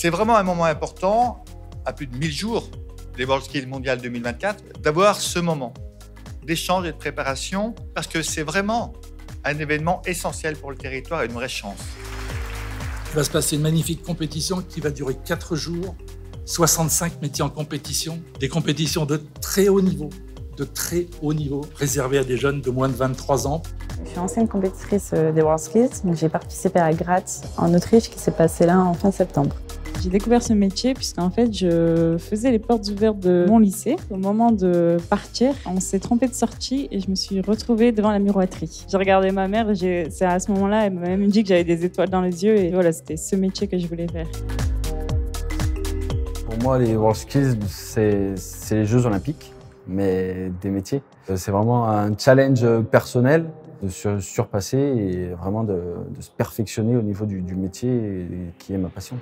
C'est vraiment un moment important, à plus de 1000 jours des WorldSkills Mondial 2024, d'avoir ce moment d'échange et de préparation, parce que c'est vraiment un événement essentiel pour le territoire et une vraie chance. Il va se passer une magnifique compétition qui va durer 4 jours, 65 métiers en compétition, des compétitions de très haut niveau, réservées à des jeunes de moins de 23 ans. Je suis ancienne compétitrice des WorldSkills, donc j'ai participé à Graz en Autriche qui s'est passé là en fin septembre. J'ai découvert ce métier puisqu'en fait je faisais les portes ouvertes de mon lycée. Au moment de partir, on s'est trompé de sortie et je me suis retrouvée devant la miroiterie. J'ai regardé ma mère et c'est à ce moment-là, elle m'a même dit que j'avais des étoiles dans les yeux et voilà, c'était ce métier que je voulais faire. Pour moi, les WorldSkills, c'est les Jeux Olympiques, mais des métiers. C'est vraiment un challenge personnel de se surpasser et vraiment de se perfectionner au niveau du métier qui est ma passion.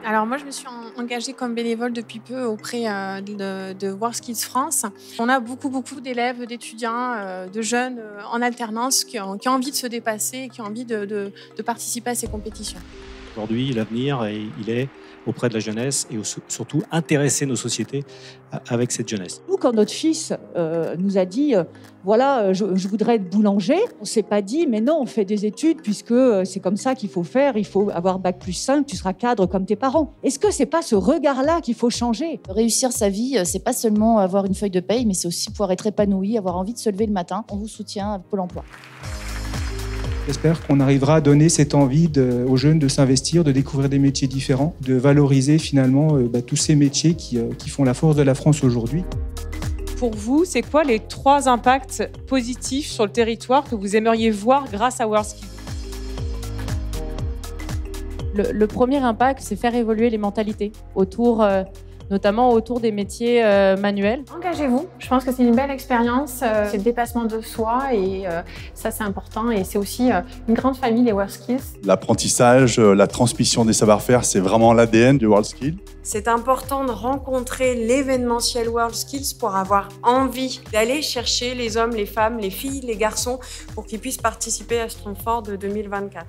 Alors moi, je me suis engagée comme bénévole depuis peu auprès de WorldSkills France. On a beaucoup d'élèves, d'étudiants, de jeunes en alternance qui ont envie de se dépasser, qui ont envie de participer à ces compétitions. Aujourd'hui, l'avenir, il est auprès de la jeunesse et surtout intéresser nos sociétés avec cette jeunesse. Nous, quand notre fils nous a dit voilà, je voudrais être boulanger, on ne s'est pas dit mais non, on fait des études puisque c'est comme ça qu'il faut faire, il faut avoir bac+5, tu seras cadre comme tes parents. Est-ce que c'est pas ce regard-là qu'il faut changer? Réussir sa vie, c'est pas seulement avoir une feuille de paye, mais c'est aussi pouvoir être épanoui, avoir envie de se lever le matin. On vous soutient à Pôle emploi. J'espère qu'on arrivera à donner cette envie aux jeunes de s'investir, de découvrir des métiers différents, de valoriser finalement tous ces métiers qui font la force de la France aujourd'hui. Pour vous, c'est quoi les 3 impacts positifs sur le territoire que vous aimeriez voir grâce à WorldSkills? Le premier impact, c'est faire évoluer les mentalités notamment autour des métiers manuels. Engagez-vous, je pense que c'est une belle expérience, c'est le dépassement de soi et ça c'est important et c'est aussi une grande famille les WorldSkills. L'apprentissage, la transmission des savoir-faire, c'est vraiment l'ADN du WorldSkills. C'est important de rencontrer l'événementiel WorldSkills pour avoir envie d'aller chercher les hommes, les femmes, les filles, les garçons pour qu'ils puissent participer à ce temps fort de 2024.